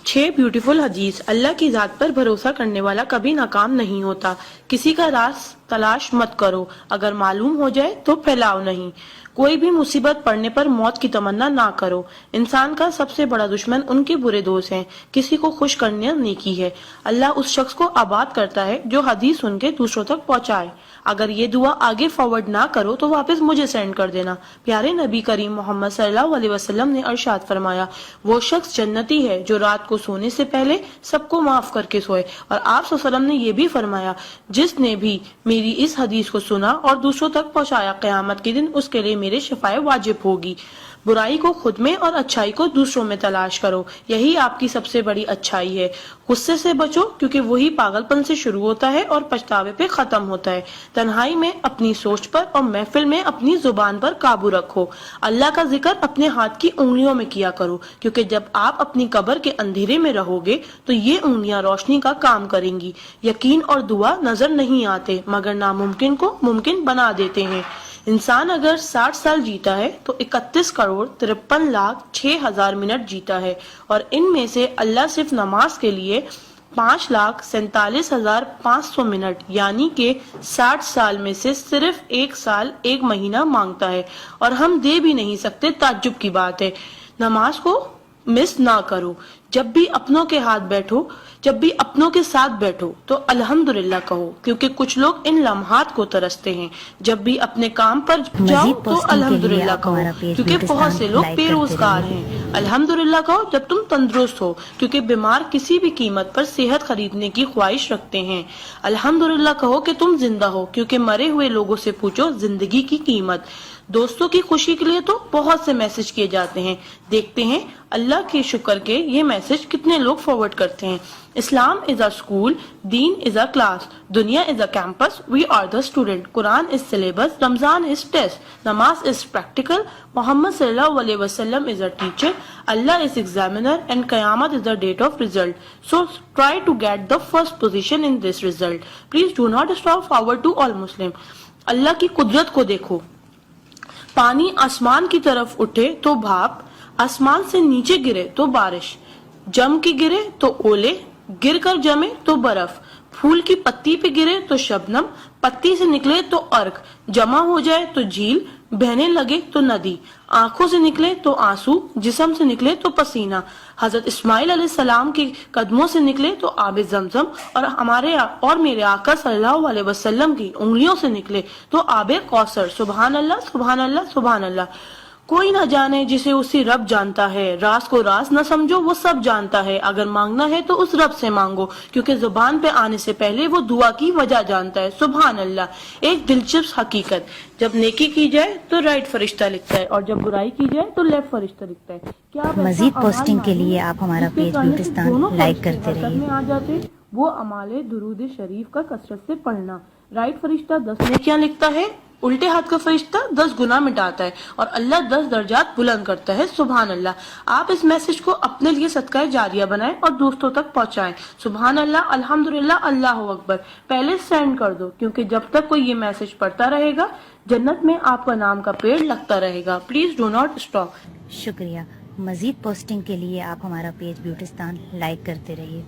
6 beautiful हदीस। अल्लाह की जात पर भरोसा करने वाला कभी नाकाम नहीं होता। किसी का राज तलाश मत करो, अगर मालूम हो जाए तो फैलाओ नहीं। कोई भी मुसीबत पड़ने पर मौत की तमन्ना ना करो। इंसान का सबसे बड़ा दुश्मन उनके बुरे दोस्त हैं। किसी को खुश करना नेकी है। अल्लाह उस शख्स को आबाद करता है जो हदीस सुन के दूसरों तक पहुंचाए। अगर ये दुआ आगे फॉरवर्ड ना करो तो वापस मुझे सेंड कर देना। प्यारे नबी करीम मोहम्मद सल्लल्लाहु अलैहि वसल्लम ने इरशाद फरमाया, वो शख्स जन्नती है जो रात को सोने से पहले सबको माफ करके सोए। और आप सल्लल्लाहु अलैहि वसल्लम ने ये भी फरमाया, जिसने भी मेरी इस हदीस को सुना और दूसरों तक पहुंचाया, क़यामत के दिन उसके लिए मेरे शफाए वाजिब होगी। बुराई को खुद में और अच्छाई को दूसरों में तलाश करो, यही आपकी सबसे बड़ी अच्छाई है। गुस्से से बचो क्योंकि वही पागलपन से शुरू होता है और पछतावे पे खत्म होता है। तन्हाई में अपनी सोच पर और महफिल में अपनी जुबान पर काबू रखो। अल्लाह का जिक्र अपने हाथ की उंगलियों में किया करो, क्योंकि जब आप अपनी कब्र के अंधेरे में रहोगे तो ये उंगलियां रोशनी का काम करेंगी। यकीन और दुआ नजर नहीं आते मगर नामुमकिन को मुमकिन बना देते हैं। इंसान अगर 60 साल जीता है तो 31,53,06,000 मिनट जीता है, और इनमें से अल्लाह सिर्फ नमाज के लिए 5,47,500 मिनट यानी कि 60 साल में से सिर्फ 1 साल 1 महीना मांगता है, और हम दे भी नहीं सकते। ताज्जुब की बात है। नमाज को मिस ना करो। जब भी अपनों के साथ बैठो तो अल्हम्दुलिल्लाह कहो, क्योंकि कुछ लोग इन लम्हात को तरसते हैं। जब भी अपने काम पर जाओ तो अल्हम्दुलिल्लाह कहो, क्योंकि बहुत से लोग बेरोजगार हैं। अल्हम्दुलिल्लाह कहो जब तुम तंदुरुस्त हो, क्योंकि बीमार किसी भी कीमत पर सेहत खरीदने की ख्वाहिश रखते हैं। अल्हम्दुलिल्लाह कहो कि तुम जिंदा हो, क्योंकि मरे हुए लोगों से पूछो जिंदगी की कीमत। दोस्तों की खुशी के लिए तो बहुत से मैसेज किए जाते हैं, देखते हैं अल्लाह के शुक्र के ये मैसेज कितने लोग फॉरवर्ड करते हैं। Islam is a school, deen is a class, duniya is a campus, we are the student, Quran is syllabus, Ramzan is test, namaz is practical, Mohammad सल्लल्लाहु अलैहि वसल्लम is a teacher, Allah is examiner and qayamat is the date of result. So try to get the first position in this result. Please do not stop forward to all Muslim. Allah की कुदरत को देखो। पानी आसमान की तरफ उठे तो भाप, आसमान से नीचे गिरे तो बारिश, जम के गिरे तो ओले, गिर कर जमे तो बर्फ, फूल की पत्ती पे गिरे तो शबनम, पत्ती से निकले तो अर्क, जमा हो जाए तो झील, बहने लगे तो नदी, आंखों से निकले तो आंसू, जिस्म से निकले तो पसीना, हजरत इस्माइल अलैहिस्सलाम के कदमों से निकले तो आबे जमजम, और मेरे आका सल्लल्लाहु अलैहि वसल्लम की उंगलियों से निकले तो आबे कौसर। सुभान अल्लाह, सुभान अल्लाह, सुभान अल्लाह। कोई ना जाने जिसे उसी रब जानता है। राज को राज न समझो, वो सब जानता है। अगर मांगना है तो उस रब से मांगो, क्योंकि जुबान पे आने से पहले वो दुआ की वजह जानता है। सुभान अल्लाह। एक दिलचस्प हकीकत, जब नेकी की जाए तो राइट फरिश्ता लिखता है, और जब बुराई की जाए तो लेफ्ट फरिश्ता लिखता है। क्या मजीद पोस्टिंग के लिए आप हमारा पेज ब्यूटिस्तान लाइक करते रहिए। आ जाते वो अमाले दुरूद शरीफ का कसरत से पढ़ना। राइट फरिश्ता 10 नेकियां लिखता है, उल्टे हाथ का फरिश्ता 10 गुनाह मिटाता है, और अल्लाह 10 दर्जात बुलंद करता है। सुभान अल्लाह। आप इस मैसेज को अपने लिए सदका जारिया बनाएं और दोस्तों तक पहुंचाएं। सुभान अल्लाह, अल्हम्दुलिल्लाह, अल्लाह अकबर पहले सेंड कर दो, क्योंकि जब तक कोई ये मैसेज पढ़ता रहेगा जन्नत में आपका नाम का पेड़ लगता रहेगा। Please do not stop. शुक्रिया। मजीद पोस्टिंग के लिए आप हमारा पेज ब्यूटिस्तान लाइक करते रहिए।